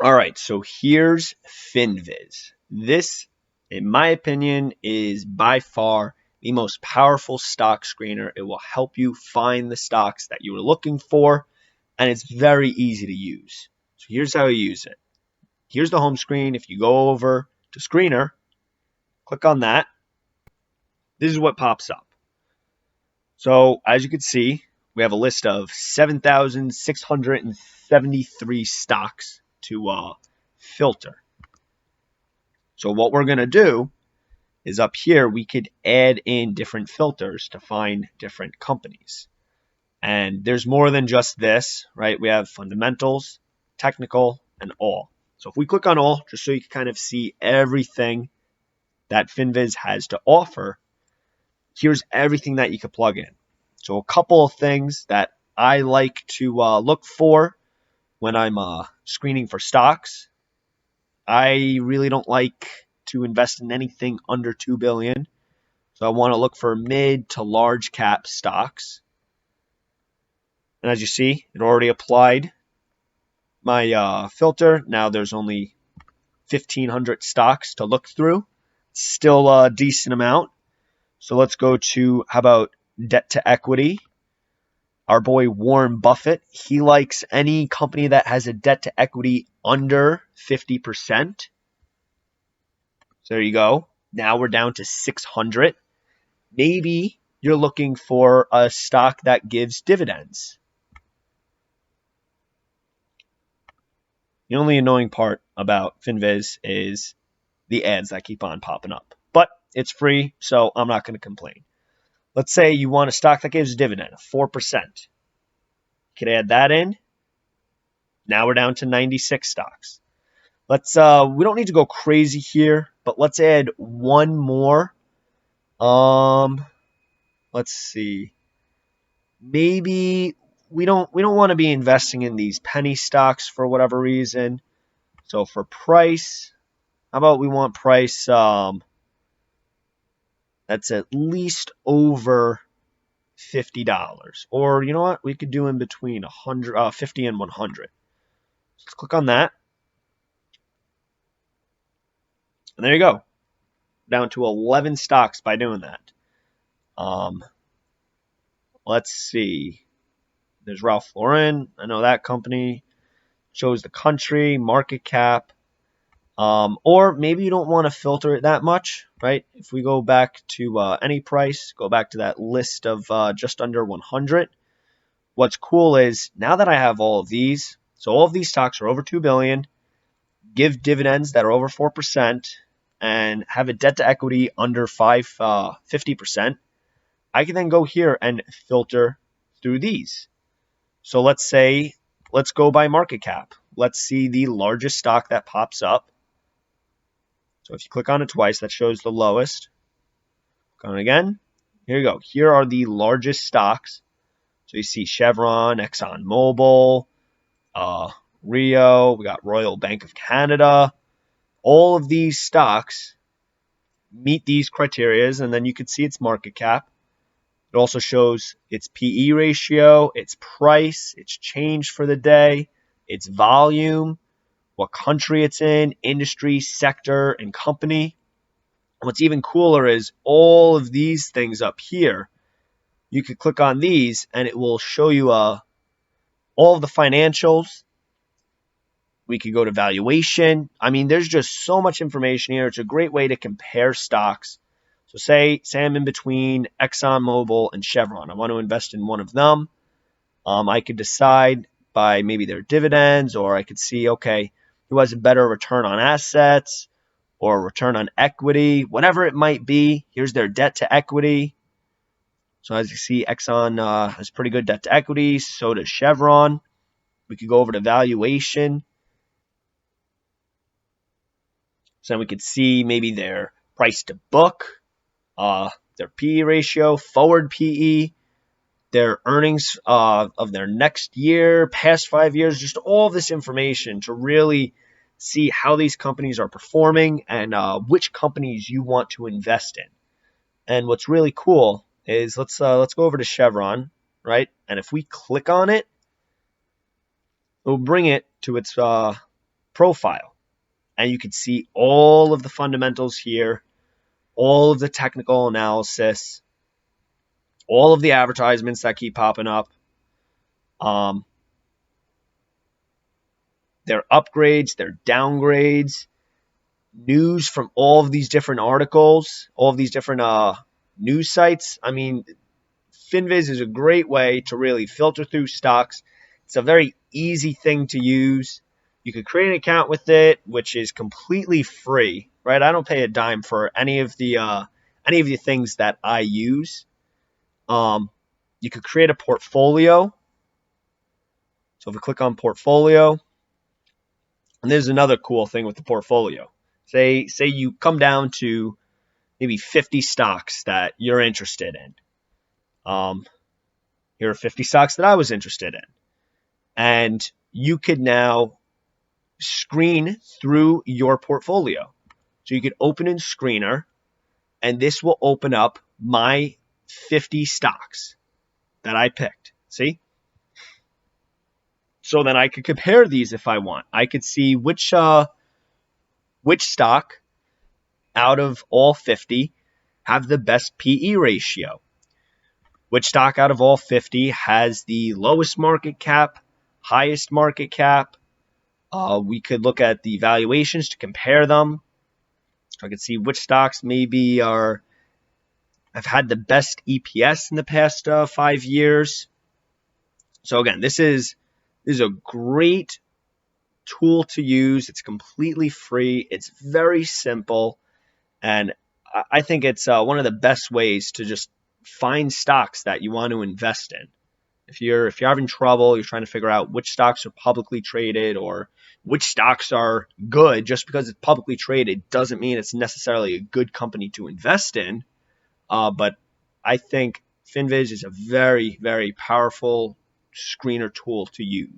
All right, so here's Finviz. This, in my opinion, is by far the most powerful stock screener. It will help you find the stocks that you are looking for, and it's very easy to use. So here's how you use it. Here's the home screen. If you go over to Screener, click on that. This is what pops up. So as you can see, we have a list of 7,673 stocks to filter. So what we're going to do is up here, we could add in different filters to find different companies. And there's more than just this, right? We have fundamentals, technical, and all. So if we click on all, just so you can kind of see everything that Finviz has to offer, here's everything that you could plug in. So a couple of things that I like to look for when I'm screening for stocks. I really don't like to invest in anything under 2 billion. So I want to look for mid to large cap stocks. And as you see, it already applied my filter. Now there's only 1,500 stocks to look through. Still a decent amount. So let's go to, how about debt to equity? Our boy Warren Buffett, he likes any company that has a debt to equity under 50%. So there you go. Now we're down to 600. Maybe you're looking for a stock that gives dividends. The only annoying part about Finviz is the ads that keep on popping up. But it's free, so I'm not going to complain. Let's say you want a stock that gives a dividend of 4%. You could add that in. Now we're down to 96 stocks. We don't need to go crazy here, but let's add one more. Let's see. Maybe we don't want to be investing in these penny stocks for whatever reason. So for price, how about we want price that's at least over $50. Or you know what? We could do in between 50 and 100. Let's click on that. And there you go. Down to 11 stocks by doing that. Let's see. There's Ralph Lauren. I know that company. Shows the country, market cap. Or maybe you don't want to filter it that much, right? If we go back to any price, go back to that list of just under 100. What's cool is now that I have all of these, so all of these stocks are over 2 billion, give dividends that are over 4%, and have a debt to equity under 50%, I can then go here and filter through these. So let's go by market cap. Let's see the largest stock that pops up. So if you click on it twice, that shows the lowest. Click on it again. Here you go. Here are the largest stocks. So you see Chevron, ExxonMobil, Rio. We got Royal Bank of Canada. All of these stocks meet these criteria, and then you can see its market cap. It also shows its PE ratio, its price, its change for the day, its volume, what country it's in, industry, sector, and company. What's even cooler is all of these things up here. You could click on these, and it will show you all of the financials. We could go to valuation. I mean, there's just so much information here. It's a great way to compare stocks. So say I'm in between ExxonMobil and Chevron. I want to invest in one of them. I could decide by maybe their dividends, or I could see, okay, who has a better return on assets or return on equity, whatever it might be. Here's their debt to equity. So as you see, Exxon has pretty good debt to equity. So does Chevron. We could go over to valuation. So then we could see maybe their price to book, their PE ratio, forward PE, their earnings of their next year, past 5 years, just all this information to really see how these companies are performing and which companies you want to invest in. And what's really cool is let's go over to Chevron, right? And if we click on it, it will bring it to its profile. And you can see all of the fundamentals here, all of the technical analysis, all of the advertisements that keep popping up, their upgrades, their downgrades, news from all of these different articles, all of these different news sites. I mean, Finviz is a great way to really filter through stocks. It's a very easy thing to use. You could create an account with it, which is completely free, right? I don't pay a dime for any of the things that I use. You could create a portfolio. So if we click on portfolio, and there's another cool thing with the portfolio. Say you come down to maybe 50 stocks that you're interested in. Here are 50 stocks that I was interested in. And you could now screen through your portfolio. So you could open in Screener, and this will open up my 50 stocks that I picked. See? So then I could compare these if I want. I could see which stock out of all 50 have the best PE ratio. Which stock out of all 50 has the lowest market cap, highest market cap. We could look at the valuations to compare them. So I could see which stocks maybe have had the best EPS in the past 5 years. So again, this is a great tool to use. It's completely free. It's very simple. And I think it's one of the best ways to just find stocks that you want to invest in. If you're having trouble, you're trying to figure out which stocks are publicly traded or which stocks are good, just because it's publicly traded doesn't mean it's necessarily a good company to invest in. But I think Finviz is a very, very powerful screener tool to use.